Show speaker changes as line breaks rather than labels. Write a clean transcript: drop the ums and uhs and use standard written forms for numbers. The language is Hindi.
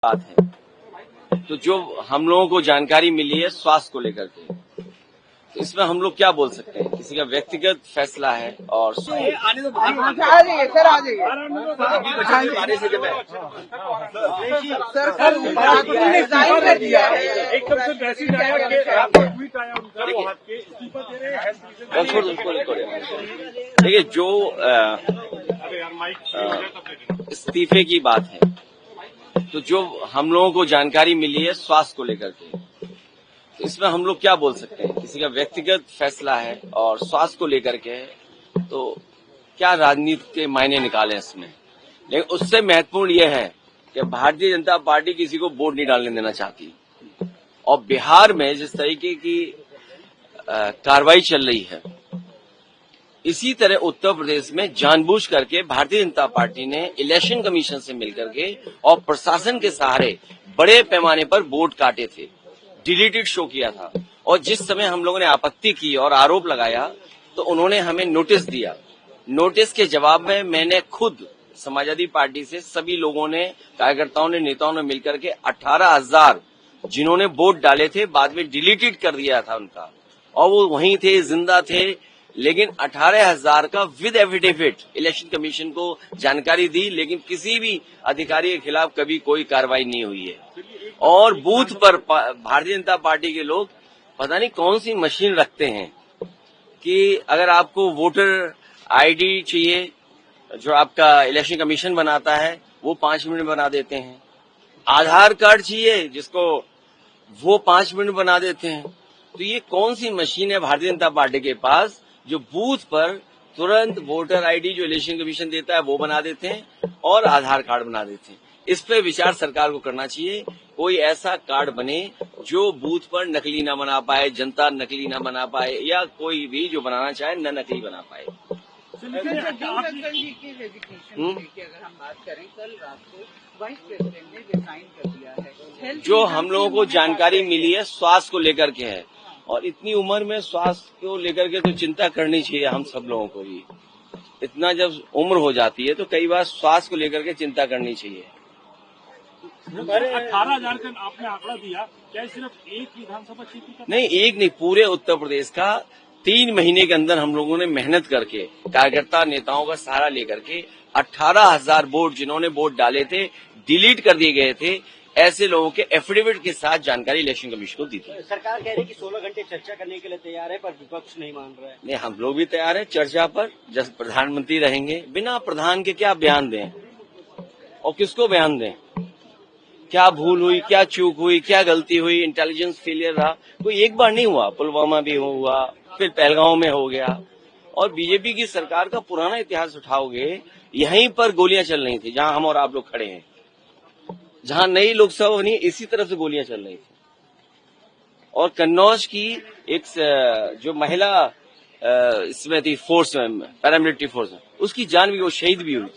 बात है। तो जो हम लोगों को जानकारी मिली है स्वास्थ्य को लेकर के, तो इसमें हम लोग क्या बोल सकते हैं, किसी का व्यक्तिगत फैसला है। और
सर आ जाइए सर कल रिजाइन कर दिया है।
एकदम से मैसेज आया कि आपका ट्वीट आया उनका वो हाथ के इस्तीफा दे रहे हैं।
देखिए, जो इस्तीफे की बात है, तो जो हम लोगों को जानकारी मिली है स्वास्थ्य को लेकर के, तो इसमें हम लोग क्या बोल सकते हैं, किसी का व्यक्तिगत फैसला है और स्वास्थ्य को लेकर के, तो क्या राजनीति के मायने निकाले इसमें। लेकिन उससे महत्वपूर्ण यह है कि भारतीय जनता पार्टी किसी को वोट नहीं डालने देना चाहती, और बिहार में जिस तरीके की कार्रवाई चल रही है, इसी तरह उत्तर प्रदेश में जानबूझ करके भारतीय जनता पार्टी ने इलेक्शन कमीशन से मिलकर के और प्रशासन के सहारे बड़े पैमाने पर वोट काटे थे, डिलीटेड शो किया था। और जिस समय हम लोगों ने आपत्ति की और आरोप लगाया, तो उन्होंने हमें नोटिस दिया। नोटिस के जवाब में मैंने खुद समाजवादी पार्टी से सभी लोगों ने, कार्यकर्ताओं ने, नेताओं ने मिलकर के 18,000 जिन्होंने वोट डाले थे बाद में डिलीटेड कर दिया था उनका, और वो वहीं थे, जिंदा थे, लेकिन 18,000 का विद एफिडेविट इलेक्शन कमीशन को जानकारी दी, लेकिन किसी भी अधिकारी के खिलाफ कभी कोई कार्रवाई नहीं हुई है। और बूथ पर भारतीय जनता पार्टी के लोग पता नहीं कौन सी मशीन रखते हैं कि अगर आपको वोटर आईडी चाहिए, जो आपका इलेक्शन कमीशन बनाता है, वो 5 मिनट बना देते हैं। आधार कार्ड चाहिए जिसको, वो 5 मिनट बना देते हैं। तो ये कौन सी मशीन है भारतीय जनता पार्टी के पास जो बूथ पर तुरंत वोटर आईडी जो इलेक्शन कमीशन देता है वो बना देते हैं और आधार कार्ड बना देते हैं। इस पे विचार सरकार को करना चाहिए। कोई ऐसा कार्ड बने जो बूथ पर नकली ना बना पाए, जनता नकली ना बना पाए, या कोई भी जो बनाना चाहे न नकली बना पाए।
अगर हम बात करें, कल रात को वाइस प्रेसिडेंट ने रिजाइन कर दिया है।
जो हम लोगों को जानकारी मिली है स्वास्थ्य को लेकर के है, और इतनी उम्र में स्वास्थ्य को लेकर के तो चिंता करनी चाहिए हम सब लोगों को भी। इतना जब उम्र हो जाती है तो कई बार स्वास्थ्य को लेकर के चिंता करनी चाहिए।
18,000 का आपने आंकड़ा दिया, क्या सिर्फ एक विधानसभा क्षेत्र का?
नहीं, एक नहीं, पूरे उत्तर प्रदेश का 3 महीने के अंदर हम लोगों ने मेहनत करके, कार्यकर्ता नेताओं का सहारा लेकर के 18,000 वोट जिन्होंने वोट डाले थे, डिलीट कर दिए गए थे, ऐसे लोगों के एफिडेविट के साथ जानकारी इलेक्शन कमीशन को दी थी।
सरकार कह रही है कि 16 घंटे चर्चा करने के लिए तैयार है, पर विपक्ष नहीं मान रहा है।
नहीं, हम लोग भी तैयार हैं चर्चा पर। जब प्रधानमंत्री रहेंगे, बिना प्रधान के क्या बयान दें, और किसको बयान दें, क्या भूल हुई, क्या चूक हुई, क्या गलती हुई, इंटेलिजेंस फेलियर रहा, कोई एक बार नहीं हुआ। पुलवामा भी हुआ, फिर पहलगांव में हो गया। और बीजेपी की सरकार का पुराना इतिहास उठाओगे, यहीं पर गोलियां चल रही थी जहां हम और आप लोग खड़े हैं, जहां नई लोकसभा बनी इसी तरफ से गोलियां चल रही थी। और कन्नौज की एक जो महिला इसमें थी, फोर्स में, पैरामिलिट्री फोर्स में, उसकी जान भी, वो शहीद भी हुई।